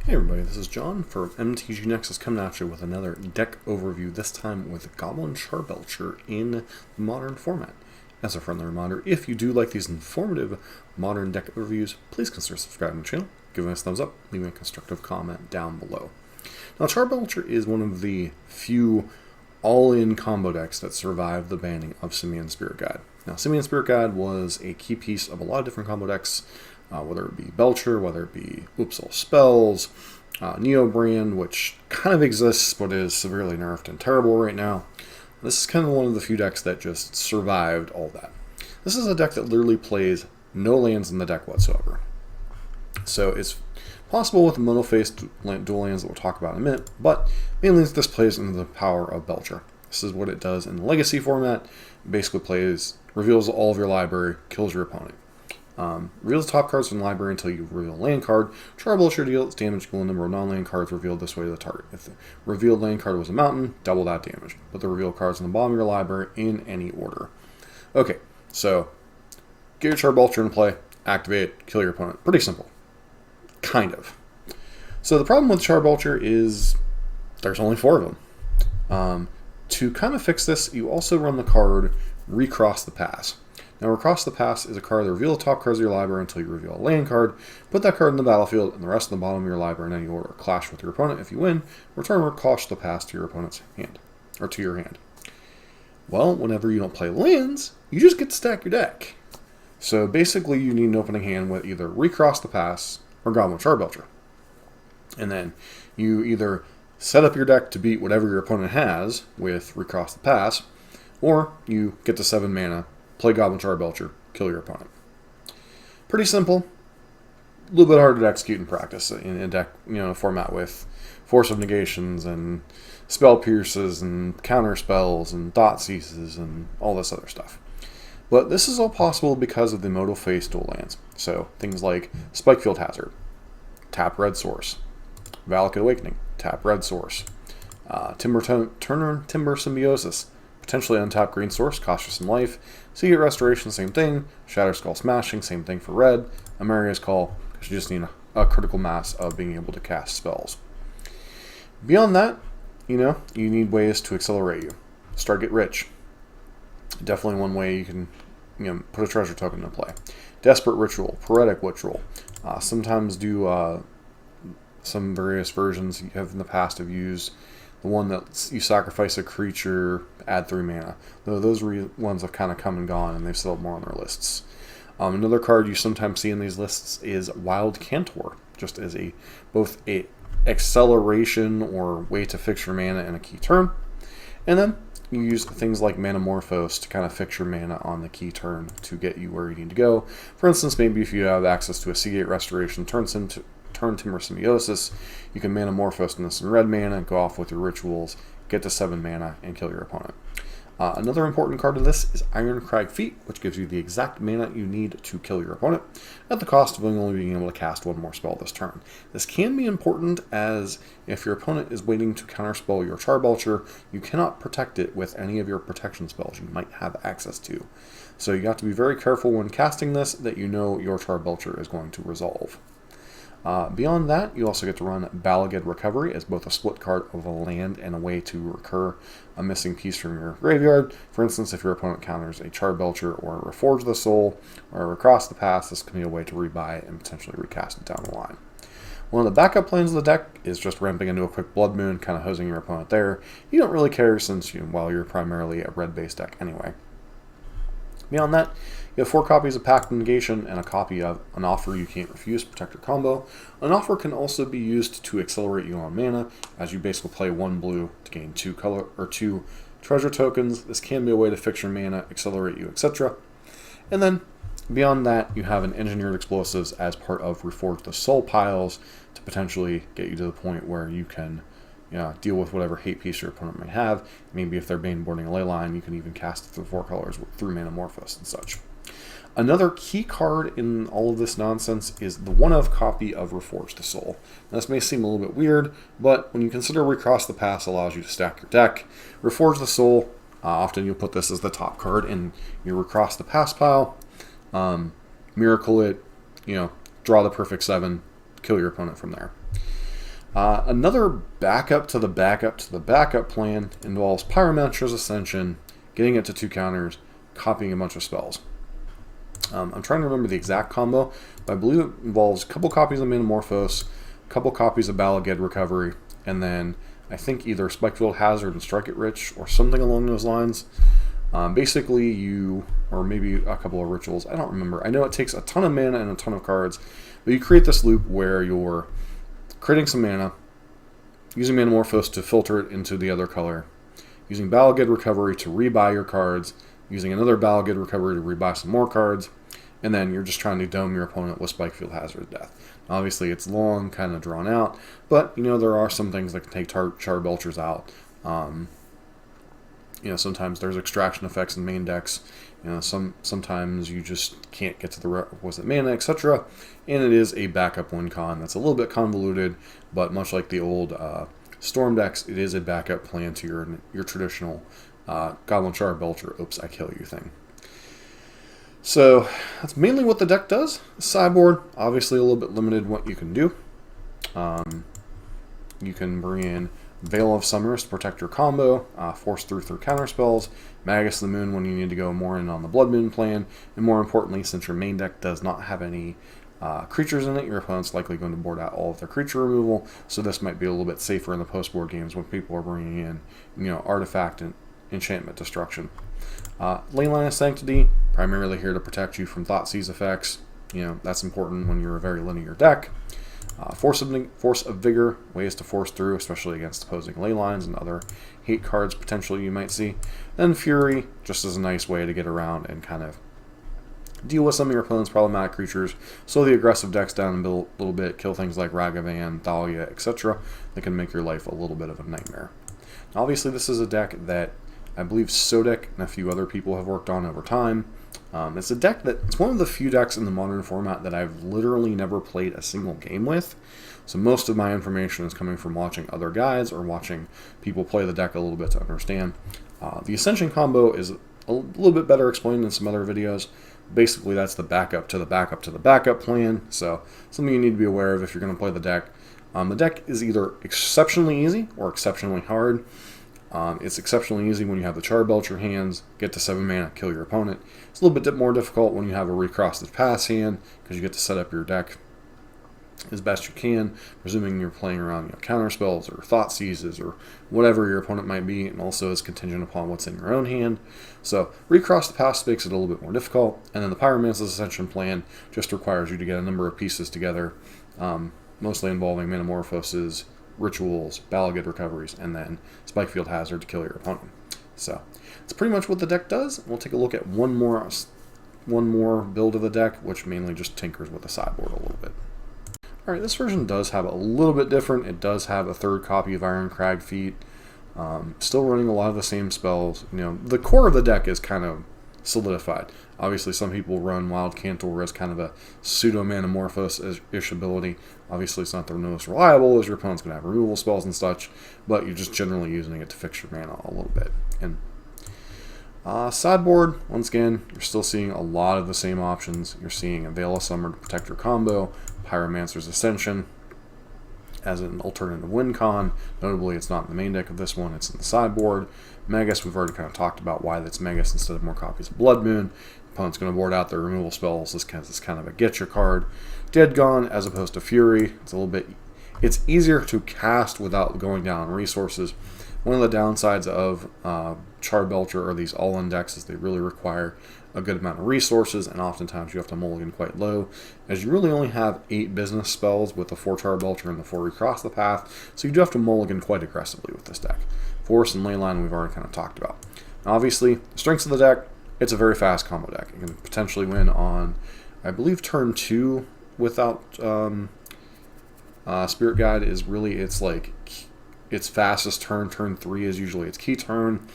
Hey everybody, this is John for MTG Nexus coming at you with another deck overview, this time with Goblin Charbelcher in the modern format. As a friendly reminder, if you do like these informative modern deck overviews, please consider subscribing to the channel, giving us a thumbs up, leaving a constructive comment down below. Now, Charbelcher is one of the few all-in combo decks that survived the banning of Simian Spirit Guide. Now, Simian Spirit Guide was a key piece of a lot of different combo decks, whether it be Belcher, whether it be All Spells, Neo Brand, which kind of exists but is severely nerfed and terrible right now. This is kind of one of the few decks that just survived all that. This is a deck that literally plays no lands in the deck whatsoever. So it's possible with the mono-faced dual lands that we'll talk about in a minute, but mainly this plays into the power of Belcher. This is what it does in the Legacy format. It basically reveals all of your library, kills your opponent. Reveals the top cards from the library until you reveal a land card. Charbelcher deals damage equal to the number of non-land cards revealed this way to the target. If the revealed land card was a mountain, double that damage. Put the revealed cards on the bottom of your library in any order. Okay, so get your Charbelcher in play, activate it, kill your opponent. Pretty simple. Kind of. So the problem with Charbelcher is there's only 4 of them. To kind of fix this, you also run the card Recross the Pass. Now, Recross the Pass is a card that reveals the top cards of your library until you reveal a land card. Put that card in the battlefield, and the rest of the bottom of your library in any order. Clash with your opponent. If you win, return Recross the Pass to your opponent's hand, or to your hand. Well, whenever you don't play lands, you just get to stack your deck. So basically, you need an opening hand with either Recross the Pass or Goblin Charbelcher. And then you either set up your deck to beat whatever your opponent has with Recross the Pass, or you get to 7 mana, play Goblin Charbelcher, kill your opponent. Pretty simple. A little bit harder to execute in practice in a deck, format with Force of Negations and Spell Pierces and Counter Spells and Dot Ceases and all this other stuff. But this is all possible because of the modal face dual lands. So things like Spikefield Hazard, tap red source. Valakut Awakening, tap red source. Timber Symbiosis, potentially untap green source, cost you some life. Seagate Restoration, same thing. Shatter Skull Smashing, same thing for red. Amaria's Call, because you just need a critical mass of being able to cast spells. Beyond that, you need ways to accelerate you. Start Get Rich. Definitely one way you can put a treasure token into play. Desperate Ritual, Poetic Ritual. Sometimes do some various versions you have in the past have used the one that you sacrifice a creature, add 3 mana. Though those ones have kind of come and gone, and they've still more on their lists. Another card you sometimes see in these lists is Wild Cantor, just as both a acceleration or way to fix your mana in a key turn. And then you use things like Manamorphose to kind of fix your mana on the key turn to get you where you need to go. For instance, maybe if you have access to a Seagate Restoration, turn Timber Symbiosis, you can Manamorphose into some red mana, go off with your rituals, get to 7 mana, and kill your opponent. Another important card of this is Ironcrag Feat, which gives you the exact mana you need to kill your opponent, at the cost of only being able to cast 1 more spell this turn. This can be important, as if your opponent is waiting to counterspell your Charbelcher, you cannot protect it with any of your protection spells you might have access to. So you have to be very careful when casting this that you know your Charbelcher is going to resolve. Beyond that, you also get to run Balaged Recovery as both a split card of a land and a way to recur a missing piece from your graveyard. For instance, if your opponent counters a Charbelcher or a Reforge the Soul or a Recross the Pass, this can be a way to rebuy it and potentially recast it down the line. One of the backup plans of the deck is just ramping into a quick Blood Moon, kind of hosing your opponent there. You don't really care since you're primarily a red-based deck anyway. Beyond that, you have 4 copies of Pact Negation and a copy of An Offer You Can't Refuse Protector combo. An Offer can also be used to accelerate you on mana, as you basically play 1 blue to gain 2 treasure tokens. This can be a way to fix your mana, accelerate you, etc. And then, beyond that, you have an Engineered Explosives as part of Reforge the Soul piles to potentially get you to the point where you can deal with whatever hate piece your opponent may have. Maybe if they're Baneboarding a Leyline, you can even cast it through 4 colors through Manamorphose and such. Another key card in all of this nonsense is the 1-of copy of Reforge the Soul. Now, this may seem a little bit weird, but when you consider Recross the Pass allows you to stack your deck, Reforge the Soul, often you'll put this as the top card in your Recross the Pass pile. Miracle it, draw the perfect 7, kill your opponent from there. Another backup to the backup to the backup plan involves Pyromancer's Ascension, getting it to 2 counters, copying a bunch of spells. I'm trying to remember the exact combo, but I believe it involves a couple copies of Manamorphose, a couple copies of Balaged Recovery, and then I think either Spikefield Hazard and Strike It Rich or something along those lines. Basically, or maybe a couple of rituals, I don't remember. I know it takes a ton of mana and a ton of cards, but you create this loop where you're creating some mana, using Manamorphose to filter it into the other color, using Balaged Recovery to rebuy your cards, using another Balaged Recovery to rebuy some more cards, and then you're just trying to dome your opponent with Spikefield Hazard Death. Obviously, it's long, kind of drawn out, but there are some things that can take Charbelchers out. Sometimes there's extraction effects in main decks. Sometimes you just can't get to the requisite mana, etc. And it is a backup win con that's a little bit convoluted, but much like the old Storm decks, it is a backup plan to your traditional Goblin Charbelcher, oops, I kill you thing. So that's mainly what the deck does. Sideboard, obviously a little bit limited what you can do. You can bring in Veil of Summers to protect your combo, Force through counter spells, Magus of the Moon when you need to go more in on the Blood Moon plan, and more importantly, since your main deck does not have any creatures in it, your opponent's likely going to board out all of their creature removal, so this might be a little bit safer in the post-board games when people are bringing in, artifact and enchantment destruction. Leyline of Sanctity, primarily here to protect you from Thoughtseize effects. That's important when you're a very linear deck. Force of Vigor, ways to force through, especially against opposing ley lines and other hate cards potentially you might see. Then Fury, just as a nice way to get around and kind of deal with some of your opponent's problematic creatures, slow the aggressive decks down a little bit, kill things like Ragavan, Thalia, etc. that can make your life a little bit of a nightmare. Now, obviously, this is a deck that I believe Sodek and a few other people have worked on over time. It's a deck it's one of the few decks in the modern format that I've literally never played a single game with. So most of my information is coming from watching other guides or watching people play the deck a little bit to understand. The Ascension combo is a little bit better explained in some other videos. Basically, that's the backup to the backup to the backup plan. So something you need to be aware of if you're going to play the deck. The deck is either exceptionally easy or exceptionally hard. It's exceptionally easy when you have the Charbelcher hands, get to 7 mana, kill your opponent. It's a little bit more difficult when you have a Recross the Pass hand, because you get to set up your deck as best you can, presuming you're playing around counter spells or thought seizes or whatever your opponent might be, and also is contingent upon what's in your own hand. So Recross the Pass makes it a little bit more difficult, and then the Pyromancer's Ascension plan just requires you to get a number of pieces together, mostly involving Manamorphoses, rituals, Balaged recoveries, and then Spikefield Hazard to kill your opponent. So that's pretty much what the deck does. We'll take a look at one more build of the deck, which mainly just tinkers with the sideboard a little bit. Alright, this version does have a little bit different. It does have a 3rd copy of Iron Crag Feet. Still running a lot of the same spells. The core of the deck is kind of solidified. Obviously, some people run Wild Cantor as kind of a pseudo-Manamorphose-ish ability. Obviously, it's not the most reliable, as your opponent's going to have removal spells and such, but you're just generally using it to fix your mana a little bit. And sideboard, once again, you're still seeing a lot of the same options. You're seeing a Veil of Summer to protect your combo, Pyromancer's Ascension as an alternative win con. Notably, it's not in the main deck of this one, it's in the sideboard. Magus, we've already kind of talked about why that's Magus instead of more copies of Blood Moon. Opponent's going to board out their removal spells. This is kind of a get your card. Dead Gone as opposed to Fury. It's easier to cast without going down resources. One of the downsides of Charbelcher are these all-in decks is they really require a good amount of resources, and oftentimes you have to mulligan quite low, as you really only have 8 business spells with the 4 Charbelcher and the 4 Recross the Path, so you do have to mulligan quite aggressively with this deck. Force and Leyline we've already kind of talked about. Now, obviously, the strengths of the deck, it's a very fast combo deck. You can potentially win on, I believe, turn 2 without Spirit Guide is really, its fastest turn 3 is usually its key turn.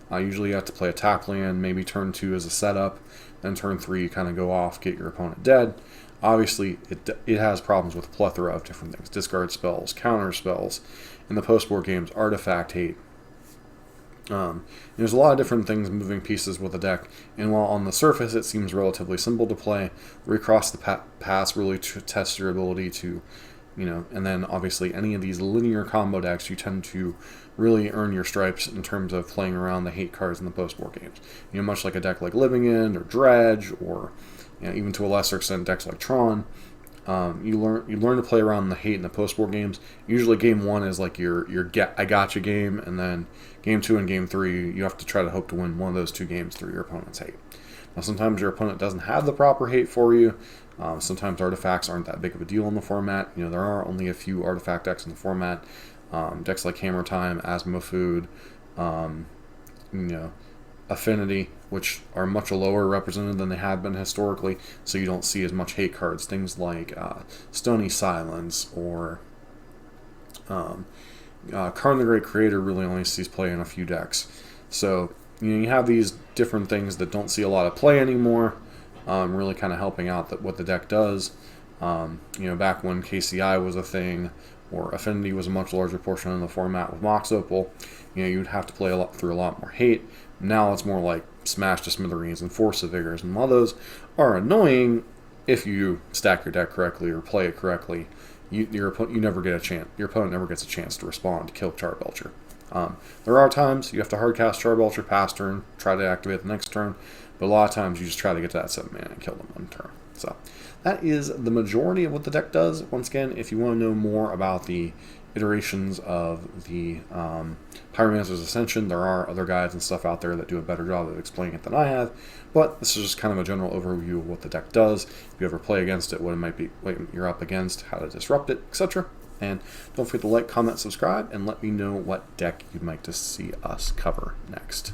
Usually you have to play a tap land, maybe turn 2 as a setup, then turn 3 you kind of go off, get your opponent dead. Obviously, it has problems with a plethora of different things. Discard spells, counter spells, in the post-board games, artifact hate. There's a lot of different things, moving pieces with the deck, and while on the surface it seems relatively simple to play, Recross the Pass really tests your ability to and then obviously any of these linear combo decks, you tend to really earn your stripes in terms of playing around the hate cards in the post-war games. Much like a deck like Living End or Dredge, or even to a lesser extent decks like Tron. You learn to play around the hate in the post-war games. Usually game 1 is like your I gotcha game, and then game 2 and game 3 you have to try to hope to win one of those 2 games through your opponent's hate. Now sometimes your opponent doesn't have the proper hate for you. Sometimes artifacts aren't that big of a deal in the format. There are only a few artifact decks in the format. Decks like Hammer Time, Asthma Food, Affinity, which are much lower represented than they have been historically, so you don't see as much hate cards. Things like Stony Silence or Karn the Great Creator really only sees play in a few decks. So you have these different things that don't see a lot of play anymore, really kind of helping out what the deck does. Back when KCI was a thing, or Affinity was a much larger portion of the format with Mox Opal, you'd have to play through a lot more hate. Now it's more like Smash to Smithereens and Force of Vigors, and while those are annoying if you stack your deck correctly or play it correctly, you never get a chance. Your opponent never gets a chance to respond to kill Charbelcher. There are times you have to hardcast Charbelcher past turn, try to activate the next turn, but a lot of times you just try to get to that 7 mana and kill them one turn. So that is the majority of what the deck does. Once again, if you want to know more about the iterations of the Pyromancer's Ascension, there are other guides and stuff out there that do a better job of explaining it than I have, but this is just kind of a general overview of what the deck does. If you ever play against it, what it might be, what you're up against, how to disrupt it, etc. And don't forget to like, comment, subscribe, and let me know what deck you'd like to see us cover next.